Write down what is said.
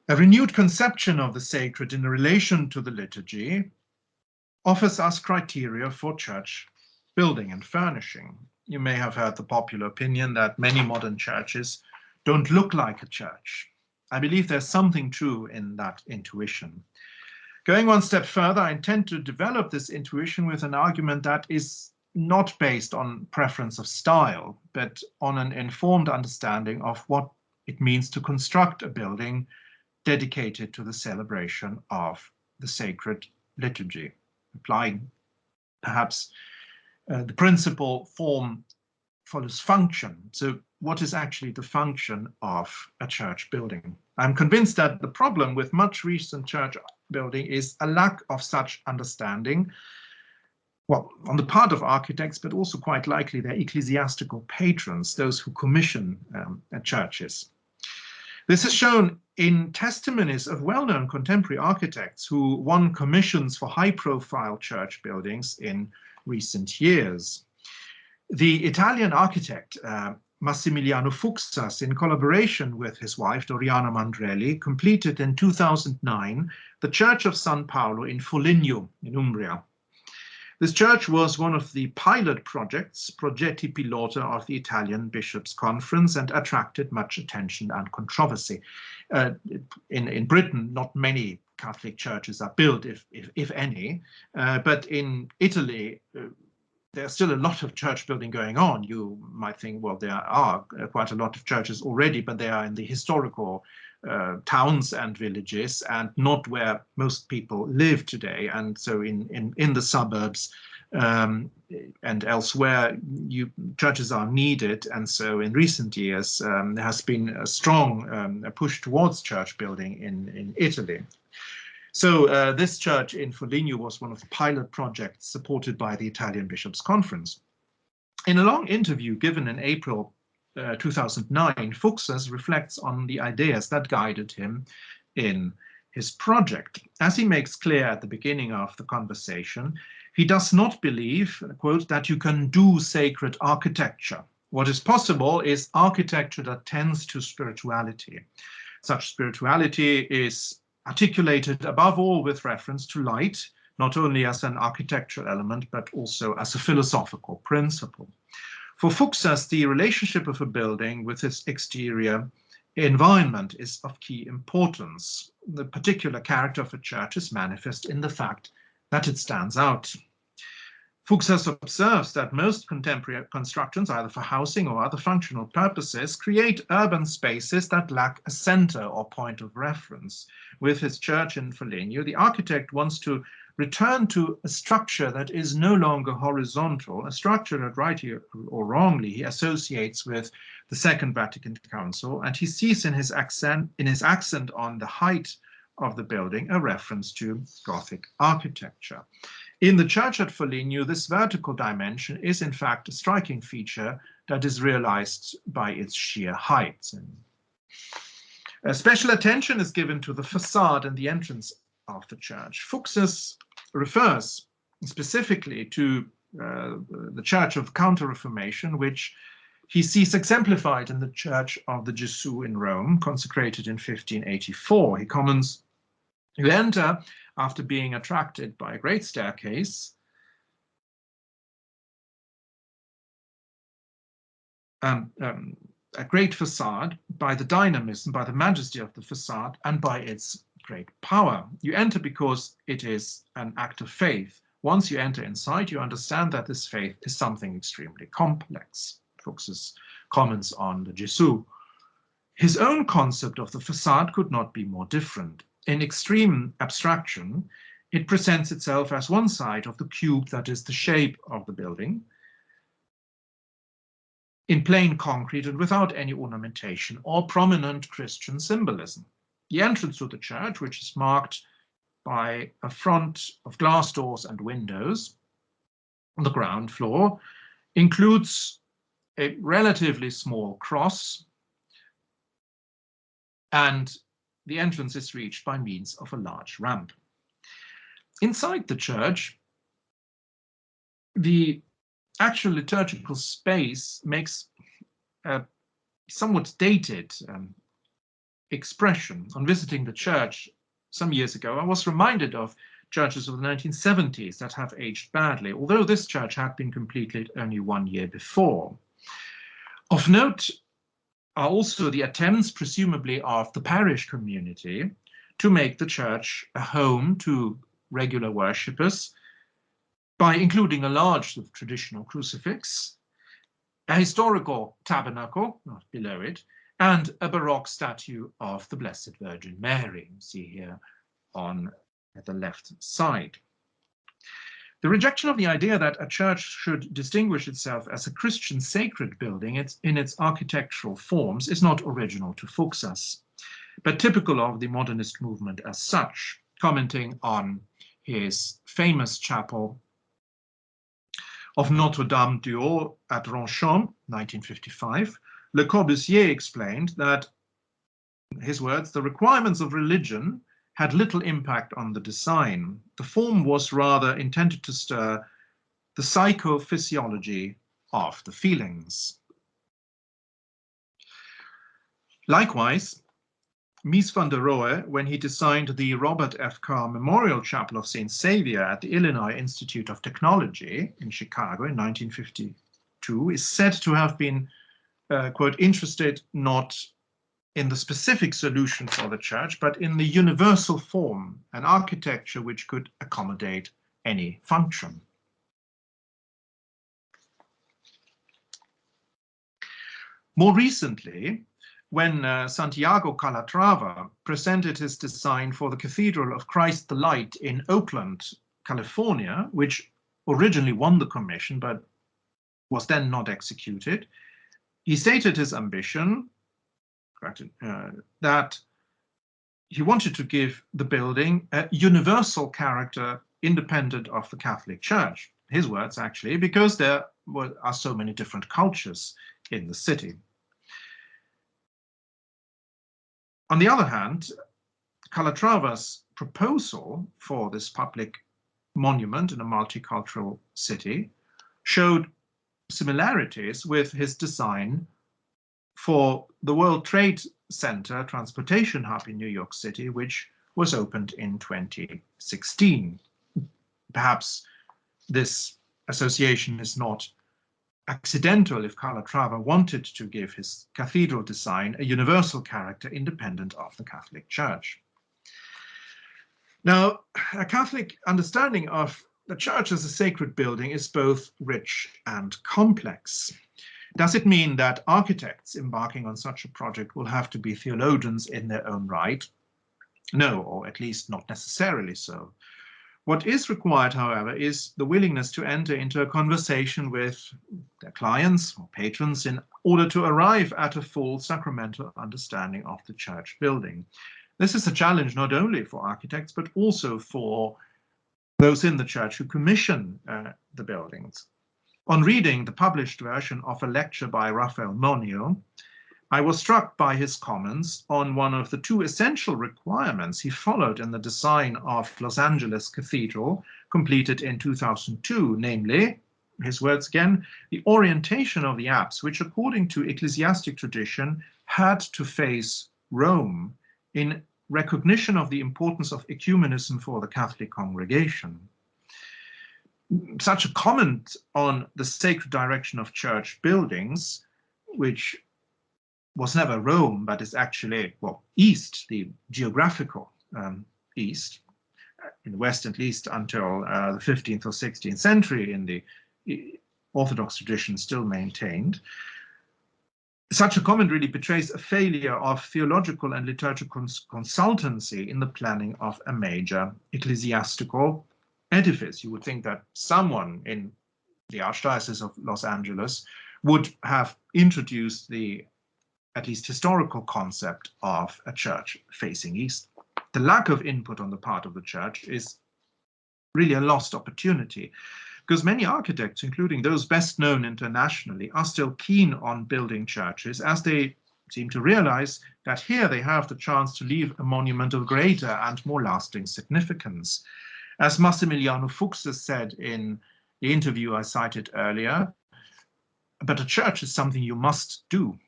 A renewed conception of the sacred in relation to the liturgy offers us criteria for church building and furnishing. You may have heard the popular opinion that many modern churches don't look like a church. I believe there's something true in that intuition. Going one step further, I intend to develop this intuition with an argument that is not based on preference of style, but on an informed understanding of what it means to construct a building dedicated to the celebration of the sacred liturgy, applying perhaps the principle form follows function. So what is actually the function of a church building? I'm convinced that the problem with much recent church building is a lack of such understanding, well, on the part of architects, but also quite likely their ecclesiastical patrons, those who commission churches. This is shown in testimonies of well-known contemporary architects who won commissions for high-profile church buildings in recent years. The Italian architect Massimiliano Fuksas, in collaboration with his wife Doriana Mandrinelli, completed in 2009 the Church of San Paolo in Foligno in Umbria. This church was one of the pilot projects, Progetti Pilota, of the Italian Bishops' Conference, and attracted much attention and controversy. In Britain, not many Catholic churches are built, if any, but in Italy, there's still a lot of church building going on. You might think, well, there are quite a lot of churches already, but they are in the historical towns and villages and not where most people live today. And so in the suburbs and elsewhere, churches are needed. And so in recent years, there has been a strong push towards church building in Italy. So this church in Foligno was one of the pilot projects supported by the Italian Bishops' Conference. In a long interview given in April 2009, Fuksas reflects on the ideas that guided him in his project. As he makes clear at the beginning of the conversation, he does not believe, quote, that you can do sacred architecture. What is possible is architecture that tends to spirituality. Such spirituality is articulated above all with reference to light, not only as an architectural element, but also as a philosophical principle. For Fuksas, the relationship of a building with its exterior environment is of key importance. The particular character of a church is manifest in the fact that it stands out. Fuksas observes that most contemporary constructions, either for housing or other functional purposes, create urban spaces that lack a center or point of reference. With his church in Foligno, the architect wants to return to a structure that is no longer horizontal, a structure that, rightly or wrongly, he associates with the Second Vatican Council, and he sees in his accent on the height of the building a reference to Gothic architecture. In the church at Foligno, this vertical dimension is in fact a striking feature that is realized by its sheer height. Special attention is given to the facade and the entrance of the church. Fuksas refers specifically to the Church of Counter-Reformation, which he sees exemplified in the Church of the Gesù in Rome, consecrated in 1584. He comments, "You enter after being attracted by a great staircase, a great facade, by the dynamism, by the majesty of the facade, and by its great power. You enter because it is an act of faith. Once you enter inside, you understand that this faith is something extremely complex." Fuksas comments on the Gesù. His own concept of the facade could not be more different. In extreme abstraction, it presents itself as one side of the cube that is the shape of the building, in plain concrete and without any ornamentation or prominent Christian symbolism. The entrance to the church, which is marked by a front of glass doors and windows on the ground floor, includes a relatively small cross, and the entrance is reached by means of a large ramp. Inside the church, the actual liturgical space makes somewhat dated. expression. On visiting the church some years ago, I was reminded of churches of the 1970s that have aged badly, although this church had been completed only 1 year before. Of note are also the attempts, presumably of the parish community, to make the church a home to regular worshippers by including a large traditional crucifix, a historical tabernacle, not below it, and a Baroque statue of the Blessed Virgin Mary, you see here at the left side. The rejection of the idea that a church should distinguish itself as a Christian sacred building in its architectural forms is not original to Fuksas, but typical of the modernist movement as such. Commenting on his famous chapel of Notre du Haut at Ronchamp, 1955, Le Corbusier explained that, his words, the requirements of religion had little impact on the design. The form was rather intended to stir the psychophysiology of the feelings. Likewise, Mies van der Rohe, when he designed the Robert F. Carr Memorial Chapel of St. Xavier at the Illinois Institute of Technology in Chicago in 1952, is said to have been, quote, interested not in the specific solution for the church, but in the universal form, an architecture which could accommodate any function. More recently, when Santiago Calatrava presented his design for the Cathedral of Christ the Light in Oakland, California, which originally won the commission but was then not executed, he stated his ambition that he wanted to give the building a universal character independent of the Catholic Church. His words, actually, because there are so many different cultures in the city. On the other hand, Calatrava's proposal for this public monument in a multicultural city showed similarities with his design for the World Trade Center transportation hub in New York City, which was opened in 2016. Perhaps this association is not accidental if Calatrava wanted to give his cathedral design a universal character independent of the Catholic Church. Now, a Catholic understanding of the church as a sacred building is both rich and complex. Does it mean that architects embarking on such a project will have to be theologians in their own right? No, or at least not necessarily so. What is required, however, is the willingness to enter into a conversation with their clients or patrons in order to arrive at a full sacramental understanding of the church building. This is a challenge not only for architects, but also for those in the church who commission the buildings. On reading the published version of a lecture by Rafael Moneo, I was struck by his comments on one of the two essential requirements he followed in the design of Los Angeles Cathedral, completed in 2002, namely, his words again, the orientation of the apse, which according to ecclesiastic tradition had to face Rome in recognition of the importance of ecumenism for the Catholic congregation. Such a comment on the sacred direction of church buildings, which was never Rome, but is actually, well, east, the geographical east, in the West at least until the 15th or 16th century in the Orthodox tradition still maintained. Such a comment really betrays a failure of theological and liturgical consultancy in the planning of a major ecclesiastical edifice. You would think that someone in the Archdiocese of Los Angeles would have introduced the at least historical concept of a church facing east. The lack of input on the part of the church is really a lost opportunity, because many architects, including those best known internationally, are still keen on building churches, as they seem to realize that here they have the chance to leave a monument of greater and more lasting significance. As Massimiliano Fuksas said in the interview I cited earlier, but a church is something you must do.